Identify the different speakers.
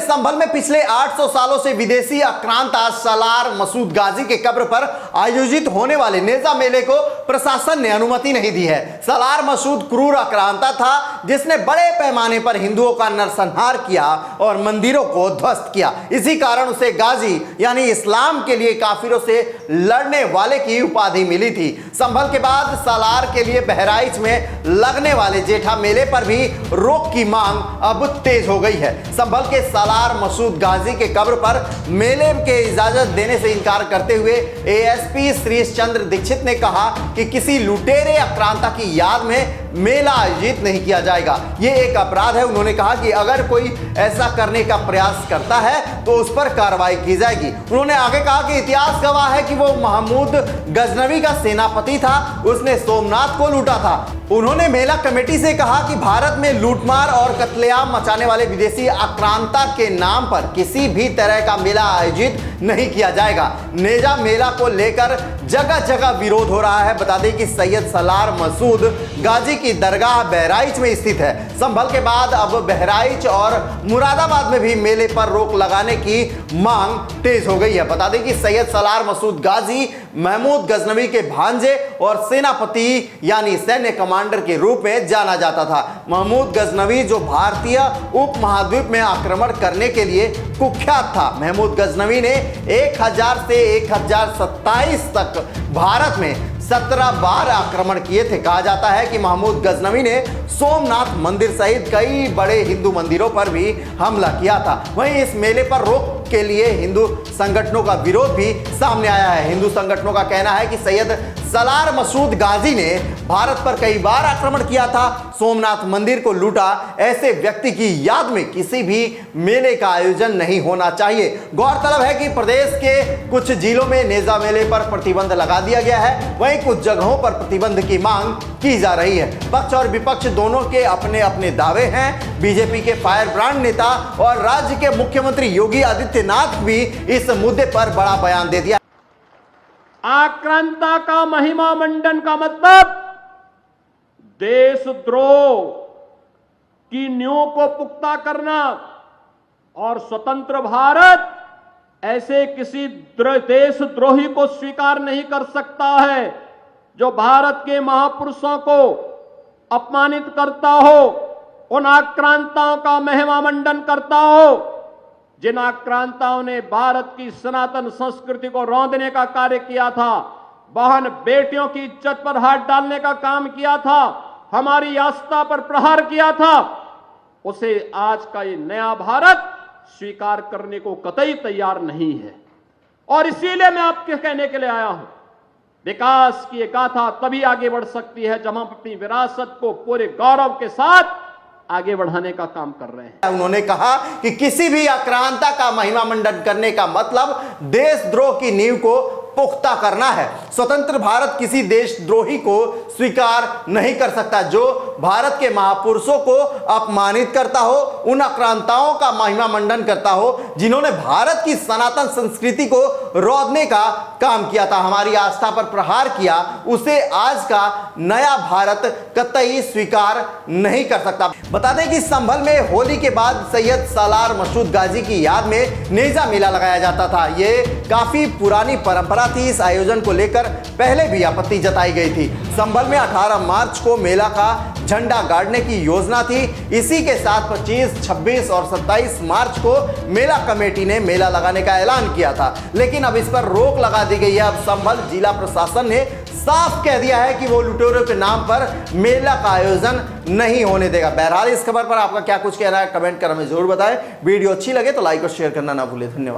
Speaker 1: संभल में पिछले 800 सालों से विदेशी आक्रांता सालार मसूद गाजी के कब्र पर आयोजित होने वाले नेजा मेले को प्रशासन ने अनुमति नहीं दी है। सालार मसूद क्रूर आक्रांता था जिसने बड़े पैमाने पर हिंदुओं का नरसंहार किया और मंदिरों को ध्वस्त किया। इसी कारण उसे गाजी यानी इस्लाम के लिए काफिरों से लड़ने वाले की उपाधि मिली थी। संभल के बाद सालार के लिए बहराइच में लगने वाले जेठा मेले पर भी रोक की मांग अब तेज हो गई है। संभल के सालार मसूद गाजी के कब्र पर मेले के इजाजत देने से इनकार करते हुए एएसपी श्रीश चंद्र दीक्षित ने कहा कि किसी लुटेरे आक्रांता की याद में मेला आयोजित नहीं किया जाएगा, ये एक अपराध है। उन्होंने कहा कि अगर कोई ऐसा करने का प्रयास करता है तो उस पर कार्रवाई की जाएगी। उन्होंने आगे कहा कि इतिहास गवाह है कि वो महमूद गजनवी का सेनापति था, उसने सोमनाथ को लूटा था। उन्होंने मेला कमेटी से कहा कि भारत में लूटमार और कत्लेआम मचाने वाले विदेशी आक्रांता के नाम पर किसी भी तरह का मेला आयोजित नहीं किया जाएगा। नेजा मेला को लेकर जगह जगह विरोध हो रहा है। बता दें कि सैयद सालार मसूद गाजी की दरगाह बहराइच में स्थित है। संभल के बाद अब बहराइच और मुरादाबाद में भी मेले पर रोक लगाने की मांग तेज हो गई है। बता दें कि सैयद सालार मसूद गाजी महमूद गजनवी के भांजे और सेनापति यानी सैन्य कमांडर के रूप में जाना जाता था। महमूद गजनवी जो भारतीय उपमहाद्वीप में आक्रमण करने के लिए कुख्यात था। महमूद गजनवी ने 1000 से 1027 तक भारत में 17 बार आक्रमण किए थे। कहा जाता है कि महमूद गजनवी ने सोमनाथ मंदिर सहित कई बड़े हिंदू मंदिरों पर भी हमला किया था। वहीं इस मेले पर रोक के लिए हिंदू संगठनों का विरोध भी सामने आया है। हिंदू संगठनों का कहना है कि सैयद सालार मसूद गाजी ने भारत पर कई बार आक्रमण किया था, सोमनाथ मंदिर को लूटा। ऐसे व्यक्ति की याद में किसी भी मेले का आयोजन नहीं होना चाहिए। गौरतलब है कि प्रदेश के कुछ जिलों में नेजा मेले पर प्रतिबंध लगा दिया गया है, वहीं कुछ जगहों पर प्रतिबंध की मांग की जा रही है। पक्ष और विपक्ष दोनों के अपने अपने दावे हैं। बीजेपी के फायर ब्रांड नेता और राज्य के मुख्यमंत्री योगी आदित्यनाथ भी इस मुद्दे पर बड़ा बयान दे दिया।
Speaker 2: आक्रांता का महिमा मंडन का मतलब देशद्रोह की नींव को पुख्ता करना और स्वतंत्र भारत ऐसे किसी देशद्रोही को स्वीकार नहीं कर सकता है जो भारत के महापुरुषों को अपमानित करता हो, उन आक्रांताओं का महिमा मंडन करता हो जिन आक्रांताओं ने भारत की सनातन संस्कृति को रौंदने का कार्य किया था, बहन बेटियों की इज्जत पर हाथ डालने का काम किया था, हमारी आस्था पर प्रहार किया था, उसे आज का ये नया भारत स्वीकार करने को कतई तैयार नहीं है। और इसीलिए मैं आपके कहने के लिए आया हूं, विकास की एक गाथा तभी आगे बढ़ सकती है जब हम अपनी विरासत को पूरे गौरव के साथ आगे बढ़ाने का काम कर रहे हैं।
Speaker 1: उन्होंने कहा कि किसी भी आक्रांता का महिमा मंडन करने का मतलब देशद्रोह की नींव को पुख्ता करना है। स्वतंत्र भारत किसी देशद्रोही को स्वीकार नहीं कर सकता जो भारत के महापुरुषों को अपमानित करता हो, उन आक्रांताओं का महिमा मंडन करता हो जिन्होंने भारत की सनातन संस्कृति को रौंदने का काम किया था, हमारी आस्था पर प्रहार किया, उसे आज का नया भारत कतई स्वीकार नहीं कर सकता। बता दें कि संभल में होली के बाद सैयद सालार मसूद गाजी की याद में नेजा मेला लगाया जाता था। ये काफी पुरानी परंपरा थी। इस आयोजन को लेकर पहले भी आपत्ति जताई गई थी। संभल में 18 मार्च को मेला का झंडा गाड़ने की योजना थी। इसी के साथ 25, 26 और 27 मार्च को मेला कमेटी ने मेला लगाने का ऐलान किया था, लेकिन अब इस पर रोक लगा दी गई है। अब संभल जिला प्रशासन ने साफ कह दिया है कि वो लुटेरों के नाम पर मेला का आयोजन नहीं होने देगा। बहरहाल इस खबर पर आपका क्या कुछ कहना है कमेंट कर हमें जरूर बताएं। वीडियो अच्छी लगे तो लाइक और शेयर करना ना भूलें। धन्यवाद।